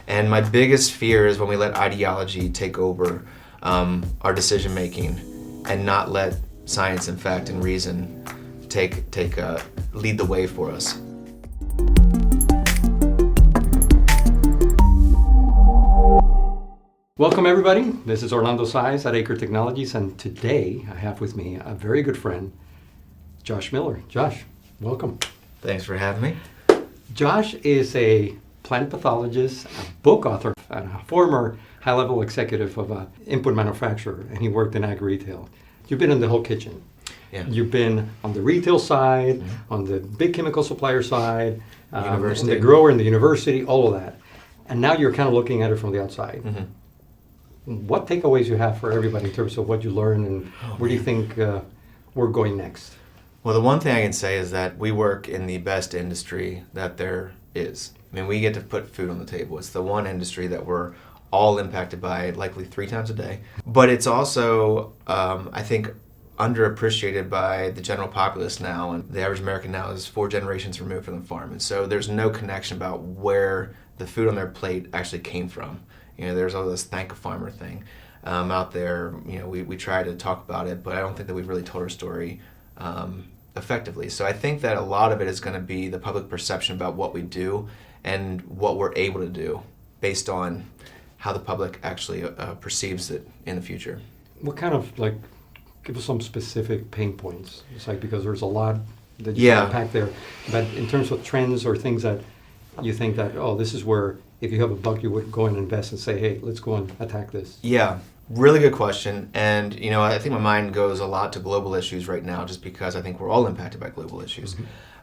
And my biggest fear is when we let ideology take over our decision making and not let science and fact and reason lead the way for us. Welcome everybody, this is Orlando Saiz at Aker Technologies, and today I have with me a very good friend, Josh Miller. Josh, welcome. Thanks for having me. Josh is a plant pathologist, a book author, and a former high-level executive of an input manufacturer, and he worked in ag retail. You've been in the whole kitchen. Yeah. You've been on the retail side, on the big chemical supplier side, in the grower, in the university, all of that. And now you're kind of looking at it from the outside. What takeaways you have for everybody in terms of what you learn, and where do you think we're going next? Well, the one thing I can say is that we work in the best industry that there is. I mean, we get to put food on the table. It's the one industry that we're all impacted by, likely 3 times a day. But it's also, I think, underappreciated by the general populace now. And the average American now is 4 generations removed from the farm. And so there's no connection about where the food on their plate actually came from. You know, there's all this thank a farmer thing out there. You know, we try to talk about it, but I don't think that we've really told our story effectively. So I think that a lot of it is going to be the public perception about what we do and what we're able to do based on how the public actually perceives it in the future. What kind of, give us some specific pain points? It's because there's a lot that you can unpack there. But in terms of trends or things that you think that, this is where, if you have a buck, you would go and invest and say, hey, let's go and attack this? Yeah, really good question. And, I think my mind goes a lot to global issues right now just because I think we're all impacted by global issues.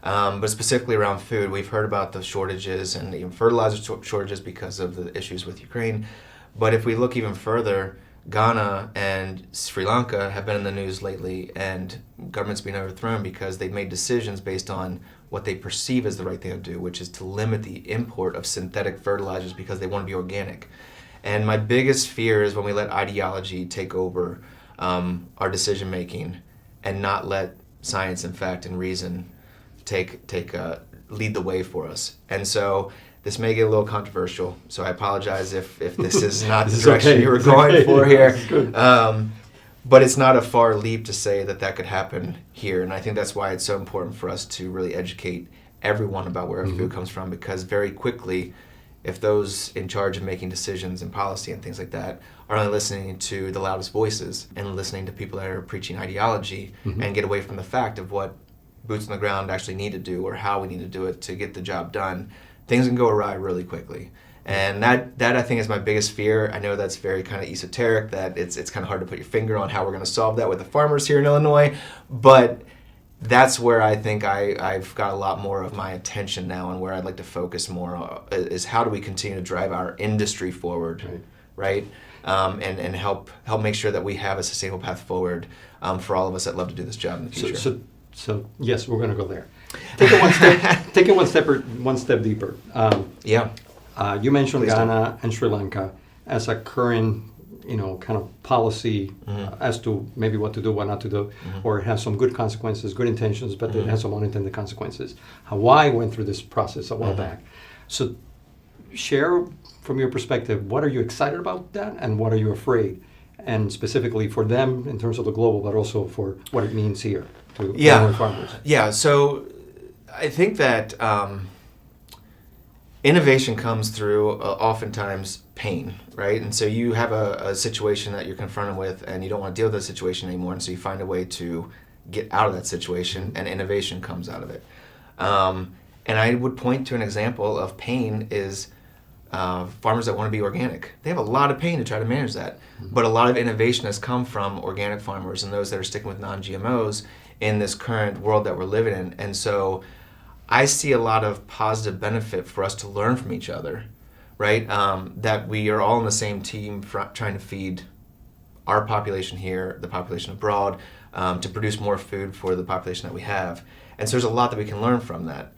But specifically around food, we've heard about the shortages and even fertilizer shortages because of the issues with Ukraine. But if we look even further, Ghana and Sri Lanka have been in the news lately, and governments being overthrown because they've made decisions based on what they perceive as the right thing to do, which is to limit the import of synthetic fertilizers because they want to be organic. And my biggest fear is when we let ideology take over our decision making and not let science and fact and reason lead the way for us. And so this may get a little controversial, so I apologize if this is not the direction you were going for here. But it's not a far leap to say that could happen here, and I think that's why it's so important for us to really educate everyone about where our food comes from, because very quickly, if those in charge of making decisions and policy and things like that are only listening to the loudest voices and listening to people that are preaching ideology and get away from the fact of what boots on the ground actually need to do or how we need to do it to get the job done, things can go awry really quickly. And that I think is my biggest fear. I know that's very kind of esoteric, that it's kind of hard to put your finger on how we're going to solve that with the farmers here in Illinois, but that's where I think I've got a lot more of my attention now, and where I'd like to focus more on is how do we continue to drive our industry forward, right? And help make sure that we have a sustainable path forward for all of us that love to do this job in the future. So yes, we're going to go there. Take it one step deeper. You mentioned Ghana and Sri Lanka as a current, kind of policy as to maybe what to do, what not to do, or it has some good consequences, good intentions, but it has some unintended consequences. Hawaii went through this process a while back. So share from your perspective, what are you excited about that, and what are you afraid? And specifically for them in terms of the global, but also for what it means here to Illinois farmers. Yeah, so I think that innovation comes through oftentimes pain, right? And so you have a situation that you're confronted with and you don't want to deal with that situation anymore, and so you find a way to get out of that situation, and innovation comes out of it. And I would point to an example of pain is farmers that want to be organic. They have a lot of pain to try to manage that, but a lot of innovation has come from organic farmers and those that are sticking with non-GMOs in this current world that we're living in. And so I see a lot of positive benefit for us to learn from each other, right? That we are all on the same team trying to feed our population here, the population abroad, to produce more food for the population that we have. And so there's a lot that we can learn from that.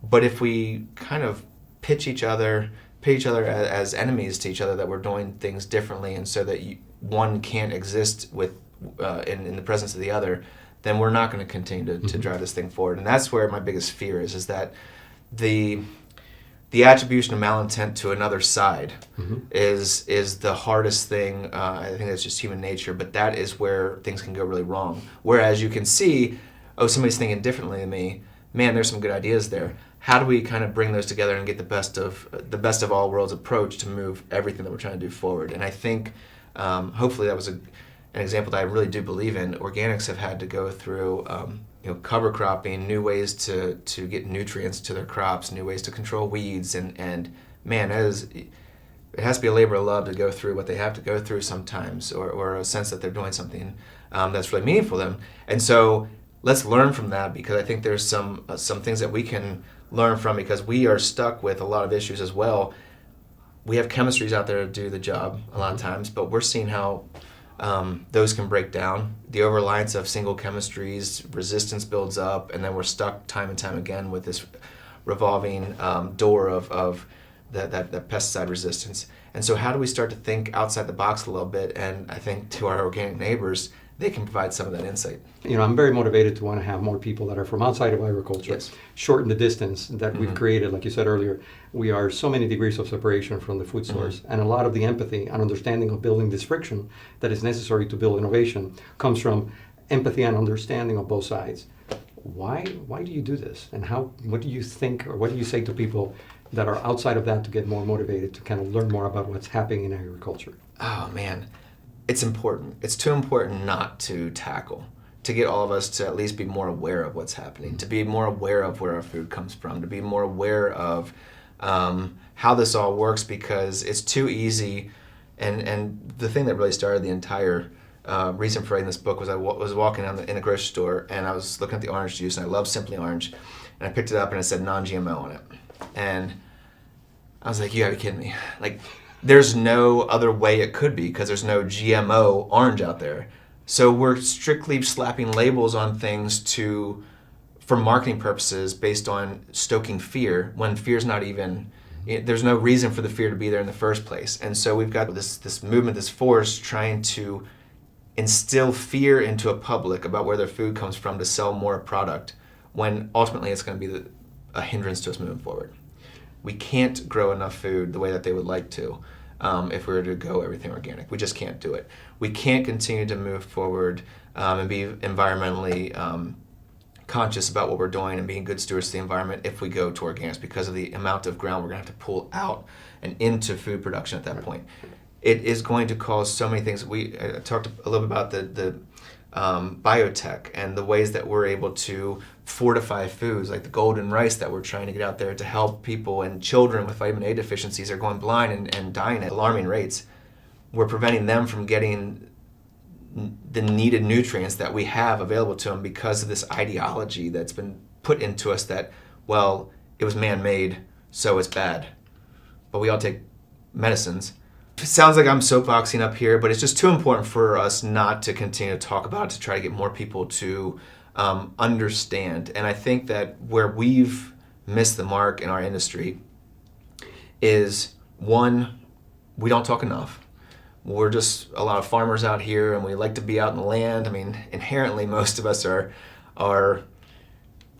But if we kind of pitch each other as enemies to each other, that we're doing things differently, and so that one can't exist with in the presence of the other, then we're not going to continue to drive this thing forward. And that's where my biggest fear is that the the attribution of malintent to another side is the hardest thing. I think that's just human nature, but that is where things can go really wrong. Whereas you can see, oh, somebody's thinking differently than me. Man, there's some good ideas there. How do we kind of bring those together and get the best of all worlds approach to move everything that we're trying to do forward? And I think hopefully that was an example that I really do believe in. Organics have had to go through cover cropping, new ways to get nutrients to their crops, new ways to control weeds, and man, it has to be a labor of love to go through what they have to go through sometimes, or a sense that they're doing something that's really meaningful to them. And so let's learn from that, because I think there's some things that we can learn from, because we are stuck with a lot of issues as well. We have chemistries out there to do the job a lot of times, but we're seeing how those can break down. The over-reliance of single chemistries, resistance builds up, and then we're stuck time and time again with this revolving door of that pesticide resistance. And so how do we start to think outside the box a little bit? And I think to our organic neighbors, they can provide some of that insight. I'm very motivated to want to have more people that are from outside of agriculture, yes, shorten the distance that we've created. Like you said earlier, we are so many degrees of separation from the food source, and a lot of the empathy and understanding of building this friction that is necessary to build innovation comes from empathy and understanding of both sides. Why do you do this? And what do you think, or what do you say to people that are outside of that to get more motivated to kind of learn more about what's happening in agriculture? Oh, man. It's important. It's too important not to tackle, to get all of us to at least be more aware of what's happening, to be more aware of where our food comes from, to be more aware of how this all works, because it's too easy. And the thing that really started the entire reason for writing this book was I was walking in the grocery store, and I was looking at the orange juice, and I love Simply Orange, and I picked it up and it said non-GMO on it. And I was like, you gotta be kidding me. Like, there's no other way it could be, because there's no GMO orange out there. So we're strictly slapping labels on things for marketing purposes based on stoking fear, when fear's not even, there's no reason for the fear to be there in the first place. And so we've got this movement, this force trying to instill fear into a public about where their food comes from to sell more product, when ultimately it's going to be a hindrance to us moving forward. We can't grow enough food the way that they would like to if we were to go everything organic. We just can't do it. We can't continue to move forward and be environmentally conscious about what we're doing and being good stewards of the environment if we go to organics, because of the amount of ground we're going to have to pull out and into food production at that point. It is going to cause so many things. We talked a little bit about the biotech and the ways that we're able to fortify foods, like the golden rice that we're trying to get out there to help people, and children with vitamin A deficiencies are going blind and dying at alarming rates. We're preventing them from getting the needed nutrients that we have available to them because of this ideology that's been put into us that, well, it was man-made, so it's bad. But we all take medicines. It sounds like I'm soapboxing up here, but it's just too important for us not to continue to talk about it, to try to get more people to understand. And I think that where we've missed the mark in our industry is, one, we don't talk enough. We're just a lot of farmers out here, and we like to be out in the land. I mean, inherently, most of us are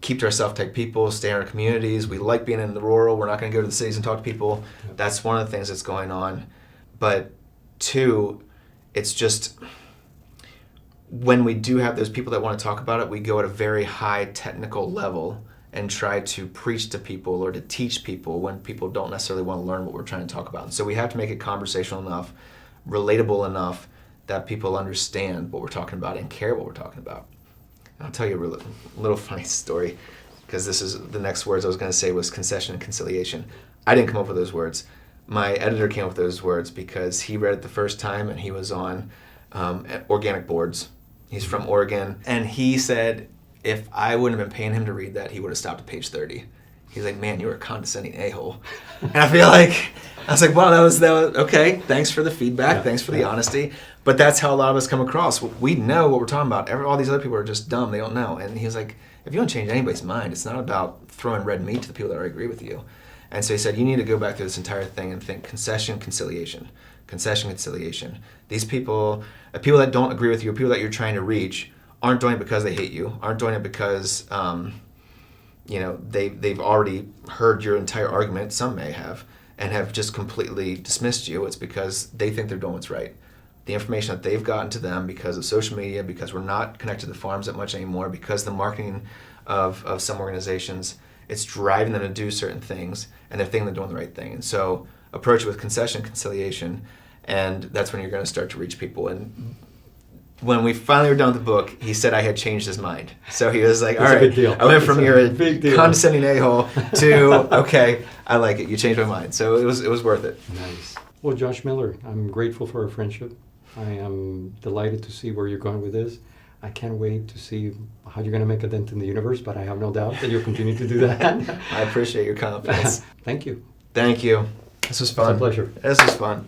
keep to ourselves type people, stay in our communities. We like being in the rural. We're not going to go to the cities and talk to people. That's one of the things that's going on. But two, it's just, when we do have those people that want to talk about it, we go at a very high technical level and try to preach to people or to teach people when people don't necessarily want to learn what we're trying to talk about. And so we have to make it conversational enough, relatable enough, that people understand what we're talking about and care what we're talking about. And I'll tell you a little funny story, because this is the next words I was going to say was concession and conciliation. I didn't come up with those words. My editor came up with those words because he read it the first time, and he was on organic boards. He's from Oregon, and he said if I wouldn't have been paying him to read that, he would have stopped at page 30. He's like, man, you're a condescending a-hole. And I was like, wow, that was okay. Thanks for the feedback. Thanks for the honesty. But that's how a lot of us come across. We know what we're talking about. All these other people are just dumb. They don't know. And he was like, if you don't change anybody's mind, it's not about throwing red meat to the people that already agree with you. And so he said, you need to go back through this entire thing and think concession, conciliation. Concession, conciliation. These people that don't agree with you, people that you're trying to reach, aren't doing it because they hate you, aren't doing it because they've already heard your entire argument, some may have, and have just completely dismissed you, it's because they think they're doing what's right. The information that they've gotten to them because of social media, because we're not connected to the farms that much anymore, because the marketing of some organizations, it's driving them to do certain things, and they're thinking they're doing the right thing. And so approach it with concession, conciliation, and that's when you're going to start to reach people. And when we finally were done with the book, he said I had changed his mind. So he was like, all right, I went from you're a condescending a-hole to, okay, I like it. You changed my mind. So it was worth it. Nice. Well, Josh Miller, I'm grateful for our friendship. I am delighted to see where you're going with this. I can't wait to see how you're going to make a dent in the universe, but I have no doubt that you'll continue to do that. I appreciate your confidence. Thank you. Thank you. This was fun. It's a pleasure. This was fun.